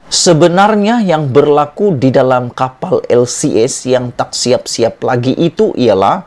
Sebenarnya yang berlaku di dalam kapal LCS yang tak siap-siap lagi itu ialah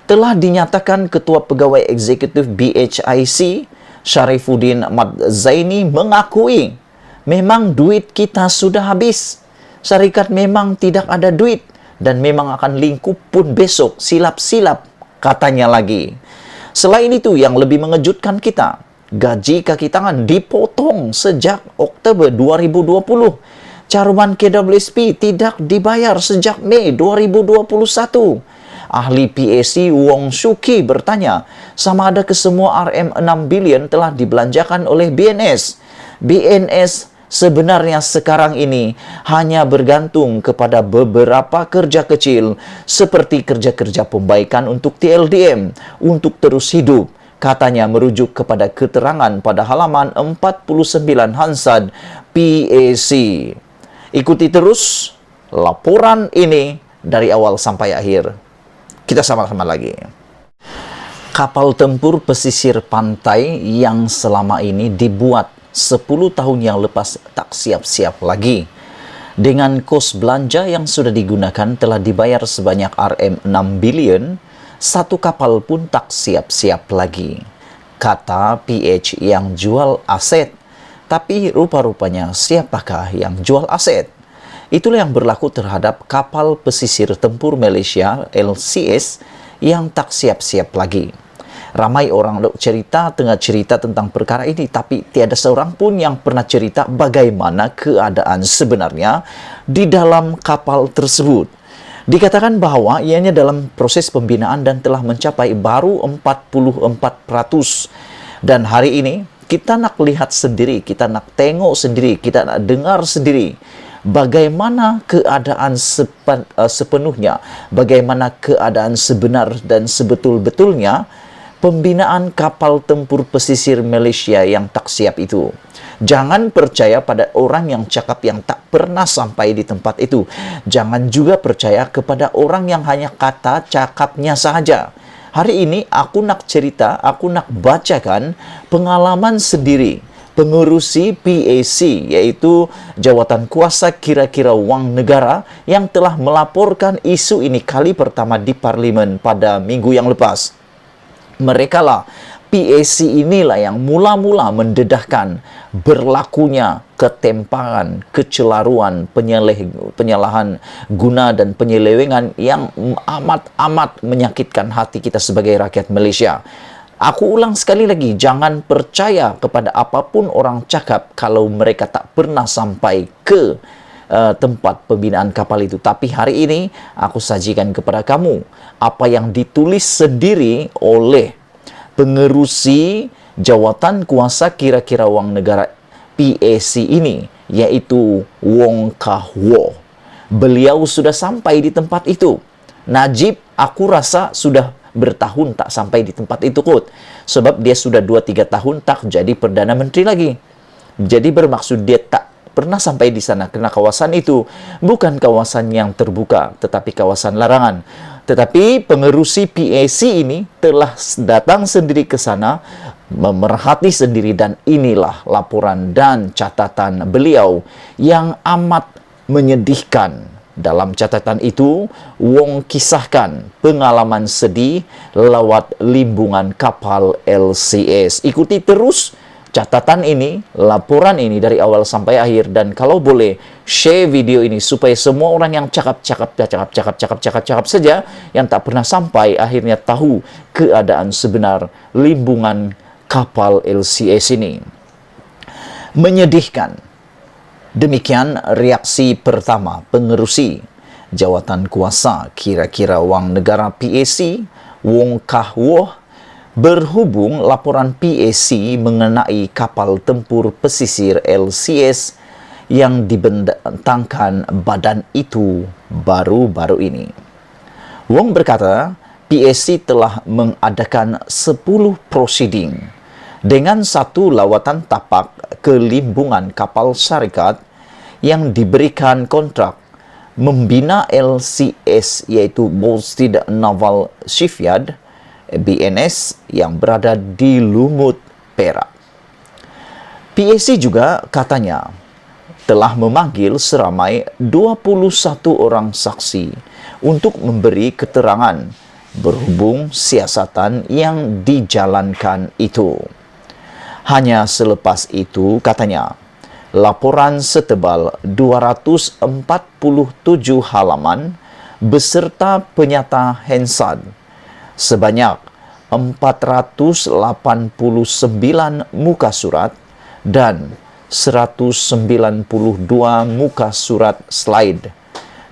telah dinyatakan Ketua Pegawai Eksekutif BHIC Sharifuddin Ahmad Zaini mengakui memang duit kita sudah habis. Syarikat memang tidak ada duit dan memang akan lingkup pun besok silap-silap, katanya lagi. Selain itu, yang lebih mengejutkan kita, gaji kaki tangan dipotong sejak Oktober 2020. Caruman KWSP tidak dibayar sejak Mei 2021. Ahli PAC Wong Shuki bertanya, sama ada kesemua RM6 bilion telah dibelanjakan oleh BNS. BNS sebenarnya sekarang ini hanya bergantung kepada beberapa kerja kecil seperti kerja-kerja pembaikan untuk TLDM untuk terus hidup. Katanya merujuk kepada keterangan pada halaman 49 Hansard PAC. Ikuti terus laporan ini dari awal sampai akhir. Kita sama-sama lagi. Kapal tempur pesisir pantai yang selama ini dibuat 10 tahun yang lepas tak siap-siap lagi. Dengan kos belanja yang sudah digunakan telah dibayar sebanyak RM6 bilion, satu kapal pun tak siap-siap lagi. Kata PH yang jual aset. Tapi rupa-rupanya siapakah yang jual aset? Itulah yang berlaku terhadap kapal pesisir tempur Malaysia LCS yang tak siap-siap lagi. Ramai orang tengah cerita tentang perkara ini, tapi tiada seorang pun yang pernah cerita bagaimana keadaan sebenarnya di dalam kapal tersebut. Dikatakan bahwa ianya dalam proses pembinaan dan telah mencapai baru 44%. Dan hari ini kita nak lihat sendiri, kita nak tengok sendiri, kita nak dengar sendiri bagaimana keadaan sepenuhnya, bagaimana keadaan sebenar dan sebetul-betulnya pembinaan kapal tempur pesisir Malaysia yang tak siap itu. Jangan percaya pada orang yang cakap yang tak pernah sampai di tempat itu. Jangan juga percaya kepada orang yang hanya kata cakapnya sahaja. Hari ini aku nak cerita, aku nak bacakan pengalaman sendiri pengurusi PAC, yaitu Jawatan Kuasa Kira-kira Wang Negara, yang telah melaporkan isu ini kali pertama di Parlimen pada minggu yang lepas. Merekalah PAC inilah yang mula-mula mendedahkan berlakunya ketempangan, kecelaruan, penyalahan guna dan penyelewengan yang amat-amat menyakitkan hati kita sebagai rakyat Malaysia. Aku ulang sekali lagi, jangan percaya kepada apapun orang cakap kalau mereka tak pernah sampai ke tempat pembinaan kapal itu. Tapi hari ini aku sajikan kepada kamu apa yang ditulis sendiri oleh pengerusi Jawatan Kuasa Kira-kira Wang Negara PAC ini, yaitu Wong Kah Woh. Beliau sudah sampai di tempat itu. Najib, aku rasa sudah bertahun tak sampai di tempat itu kot. Sebab dia sudah 2-3 tahun tak jadi Perdana Menteri lagi. Jadi bermaksud dia tak pernah sampai di sana kerana kawasan itu bukan kawasan yang terbuka tetapi kawasan larangan. Tetapi pengerusi PAC ini telah datang sendiri ke sana, memerhati sendiri, dan inilah laporan dan catatan beliau yang amat menyedihkan. Dalam catatan itu, Wong kisahkan pengalaman sedih lewat limbungan kapal LCS. Ikuti terus catatan ini, laporan ini dari awal sampai akhir, dan kalau boleh share video ini supaya semua orang yang cakap saja yang tak pernah sampai akhirnya tahu keadaan sebenar limbungan kapal LCS ini. Menyedihkan. Demikian reaksi pertama pengerusi Jawatan Kuasa Kira-kira Wang Negara PAC, Wong Kah Woh, berhubung laporan PAC mengenai kapal tempur pesisir LCS yang dibentangkan badan itu baru-baru ini. Wong berkata, PAC telah mengadakan 10 prosiding dengan satu lawatan tapak ke limbungan kapal syarikat yang diberikan kontrak membina LCS, yaitu Bolstad Naval Shipyard BNS yang berada di Lumut, Perak. PAC juga katanya telah memanggil seramai 21 orang saksi untuk memberi keterangan berhubung siasatan yang dijalankan itu. Hanya selepas itu, katanya, laporan setebal 247 halaman beserta penyata Hansard sebanyak 489 muka surat dan 192 muka surat slide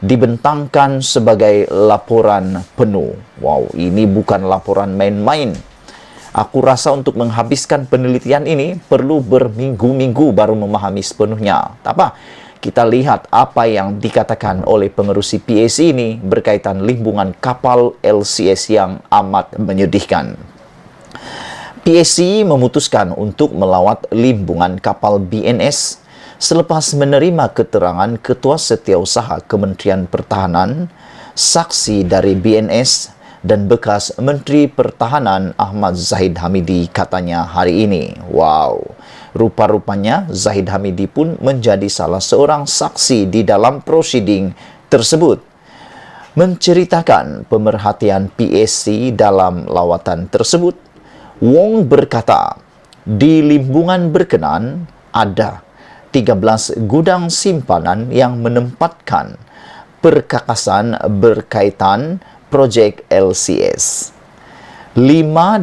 dibentangkan sebagai laporan penuh. Wow, ini bukan laporan main-main. Aku rasa untuk menghabiskan penelitian ini perlu berminggu-minggu baru memahami sepenuhnya. Tak apa, kita lihat apa yang dikatakan oleh pengerusi PAC ini berkaitan limbungan kapal LCS yang amat menyedihkan. PAC memutuskan untuk melawat limbungan kapal BNS selepas menerima keterangan Ketua Setiausaha Kementerian Pertahanan, saksi dari BNS, dan bekas Menteri Pertahanan Ahmad Zahid Hamidi katanya hari ini. Wow, rupa-rupanya Zahid Hamidi pun menjadi salah seorang saksi di dalam prosiding tersebut. Menceritakan pemerhatian PAC dalam lawatan tersebut, Wong berkata, di limbungan berkenan ada 13 gudang simpanan yang menempatkan perkakasan berkaitan projek LCS. 5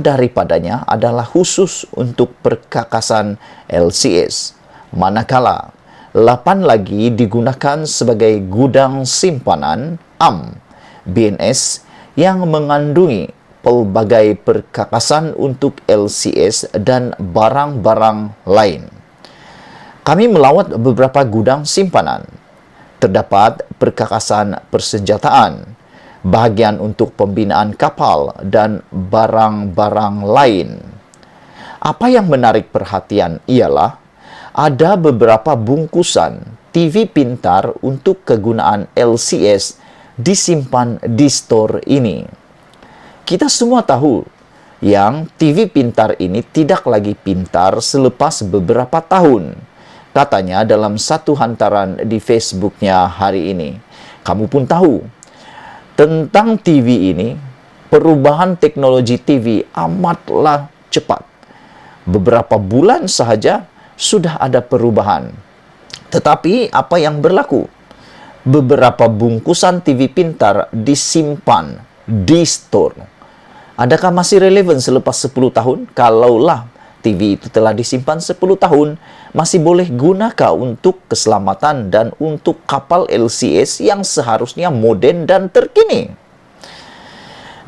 daripadanya adalah khusus untuk perkakasan LCS, manakala 8 lagi digunakan sebagai gudang simpanan BNS yang mengandungi pelbagai perkakasan untuk LCS dan barang-barang lain. Kami melawat beberapa gudang simpanan. Terdapat perkakasan persenjataan, bahagian untuk pembinaan kapal, dan barang-barang lain. Apa yang menarik perhatian ialah ada beberapa bungkusan TV pintar untuk kegunaan LCS disimpan di store ini. Kita semua tahu yang TV pintar ini tidak lagi pintar selepas beberapa tahun, katanya dalam satu hantaran di Facebooknya hari ini. Kamu pun tahu tentang TV ini, perubahan teknologi TV amatlah cepat. Beberapa bulan sahaja sudah ada perubahan. Tetapi apa yang berlaku? Beberapa bungkusan TV pintar disimpan di store. Adakah masih relevan selepas 10 tahun? Kalaulah TV itu telah disimpan 10 tahun, masih boleh gunakan untuk keselamatan dan untuk kapal LCS yang seharusnya moden dan terkini.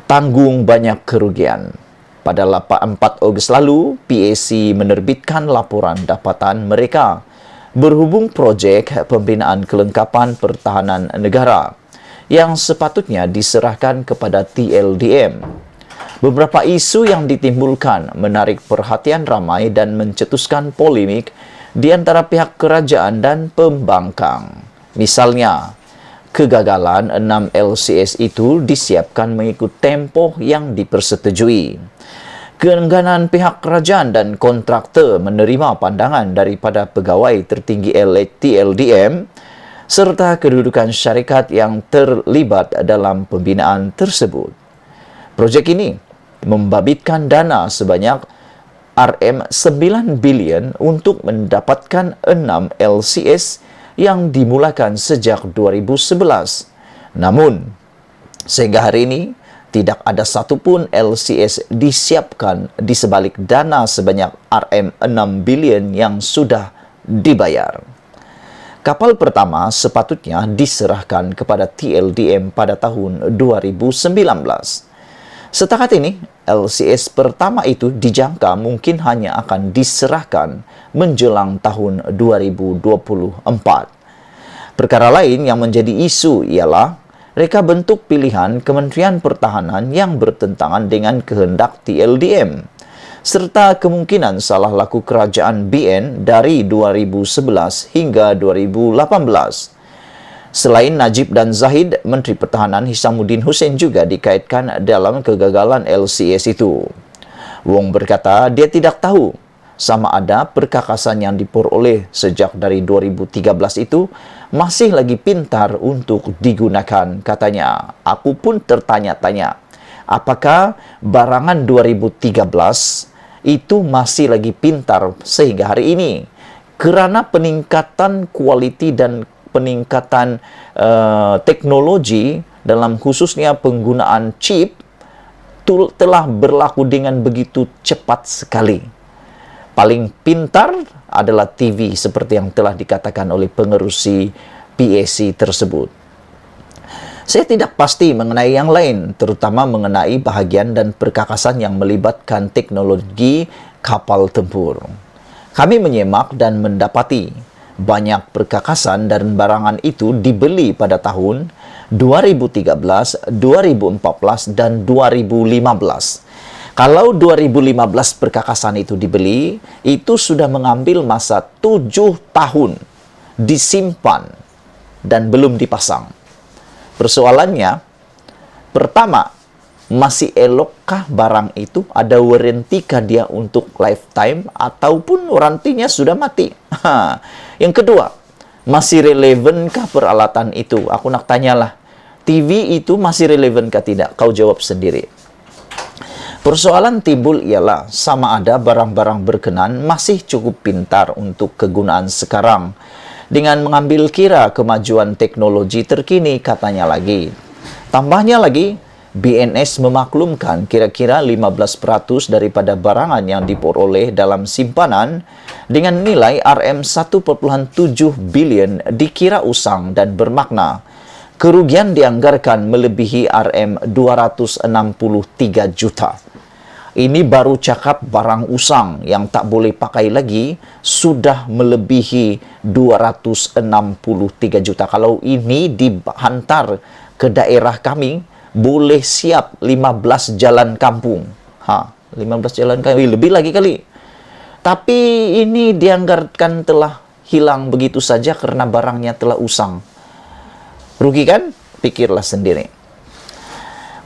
Tanggung banyak kerugian. Pada 4 Ogos lalu, PAC menerbitkan laporan dapatan mereka berhubung projek pembinaan kelengkapan pertahanan negara yang sepatutnya diserahkan kepada TLDM. Beberapa isu yang ditimbulkan menarik perhatian ramai dan mencetuskan polemik di antara pihak kerajaan dan pembangkang. Misalnya, kegagalan 6 LCS itu disiapkan mengikut tempoh yang dipersetujui. Keengganan pihak kerajaan dan kontraktor menerima pandangan daripada pegawai tertinggi TLDM serta kedudukan syarikat yang terlibat dalam pembinaan tersebut. Projek ini membabitkan dana sebanyak RM9 bilion untuk mendapatkan 6 LCS yang dimulakan sejak 2011. Namun, sehingga hari ini, tidak ada satupun LCS disiapkan di sebalik dana sebanyak RM6 bilion yang sudah dibayar. Kapal pertama sepatutnya diserahkan kepada TLDM pada tahun 2019. Setakat ini, LCS pertama itu dijangka mungkin hanya akan diserahkan menjelang tahun 2024. Perkara lain yang menjadi isu ialah reka bentuk pilihan Kementerian Pertahanan yang bertentangan dengan kehendak TLDM, serta kemungkinan salah laku kerajaan BN dari 2011 hingga 2018. Selain Najib dan Zahid, Menteri Pertahanan Hisamuddin Hussein juga dikaitkan dalam kegagalan LCS itu. Wong berkata dia tidak tahu sama ada perkakasan yang diperoleh sejak dari 2013 itu masih lagi pintar untuk digunakan, katanya. Aku pun tertanya-tanya, apakah barangan 2013 itu masih lagi pintar sehingga hari ini? Kerana peningkatan kualiti dan peningkatan teknologi dalam khususnya penggunaan chip telah berlaku dengan begitu cepat sekali. Paling pintar adalah TV seperti yang telah dikatakan oleh pengerusi PAC tersebut. Saya tidak pasti mengenai yang lain, terutama mengenai bahagian dan perkakasan yang melibatkan teknologi kapal tempur. Kami menyemak dan mendapati banyak perkakasan dan barangan itu dibeli pada tahun 2013, 2014, dan 2015. Kalau 2015 perkakasan itu dibeli, itu sudah mengambil masa 7 tahun disimpan dan belum dipasang. Persoalannya, pertama, masih elokkah barang itu? Ada warantikah dia untuk lifetime ataupun warantinya sudah mati? Yang kedua, masih relevankah peralatan itu? Aku nak tanyalah, TV itu masih relevankah tidak? Kau jawab sendiri. Persoalan timbul ialah sama ada barang-barang berkenan masih cukup pintar untuk kegunaan sekarang dengan mengambil kira kemajuan teknologi terkini, katanya lagi. Tambahnya lagi, BNS memaklumkan kira-kira 15% daripada barangan yang diperoleh dalam simpanan dengan nilai RM1.7 bilion dikira usang dan bermakna. Kerugian dianggarkan melebihi RM263 juta. Ini baru cakap barang usang yang tak boleh pakai lagi sudah melebihi 263 juta. Kalau ini dihantar ke daerah kami, boleh siap 15 jalan kampung. 15 jalan kampung, lebih lagi kali. Tapi ini dianggarkan telah hilang begitu saja karena barangnya telah usang. Rugi kan? Pikirlah sendiri.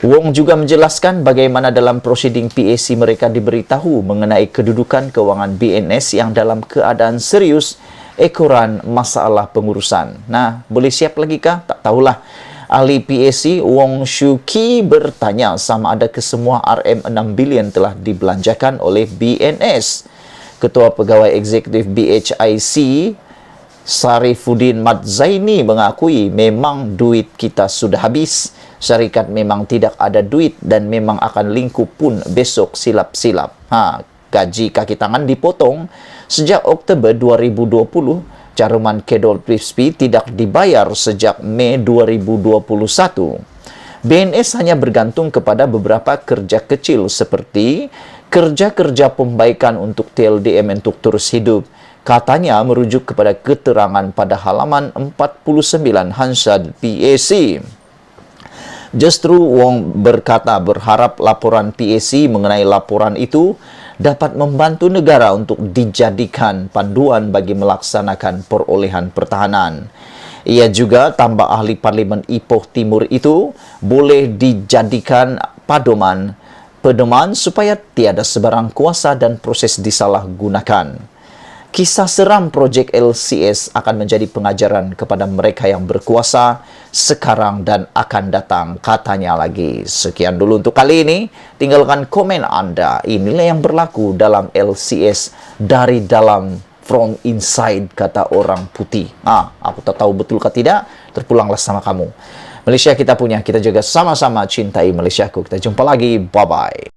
Wong juga menjelaskan bagaimana dalam prosiding PAC mereka diberitahu mengenai kedudukan keuangan BNS yang dalam keadaan serius ekoran masalah pengurusan. Nah, boleh siap lagi kah? Tak tahulah. Ahli PAC Wong Shuki bertanya sama ada kesemua RM6 bilion telah dibelanjakan oleh BNS. Ketua Pegawai Eksekutif BHIC Sarifuddin Madzaini mengakui memang duit kita sudah habis. Syarikat memang tidak ada duit dan memang akan lingkup pun besok silap-silap. Gaji kaki tangan dipotong sejak Oktober 2020. Caruman Kedol Prispi tidak dibayar sejak Mei 2021. BNS hanya bergantung kepada beberapa kerja kecil seperti kerja-kerja pembaikan untuk TLDM untuk terus hidup. Katanya merujuk kepada keterangan pada halaman 49 Hansard PAC. Justru Wong berkata berharap laporan PAC mengenai laporan itu dapat membantu negara untuk dijadikan panduan bagi melaksanakan perolehan pertahanan. Ia juga tambah ahli Parlimen Ipoh Timur itu boleh dijadikan pedoman supaya tiada sebarang kuasa dan proses disalahgunakan. Kisah seram projek LCS akan menjadi pengajaran kepada mereka yang berkuasa sekarang dan akan datang, katanya lagi. Sekian dulu untuk kali ini. Tinggalkan komen Anda. Inilah yang berlaku dalam LCS dari dalam from inside, kata orang putih. Aku tak tahu betul ke tidak. Terpulanglah sama kamu. Malaysia kita punya, kita juga sama-sama cintai Malaysiaku. Kita jumpa lagi. Bye-bye.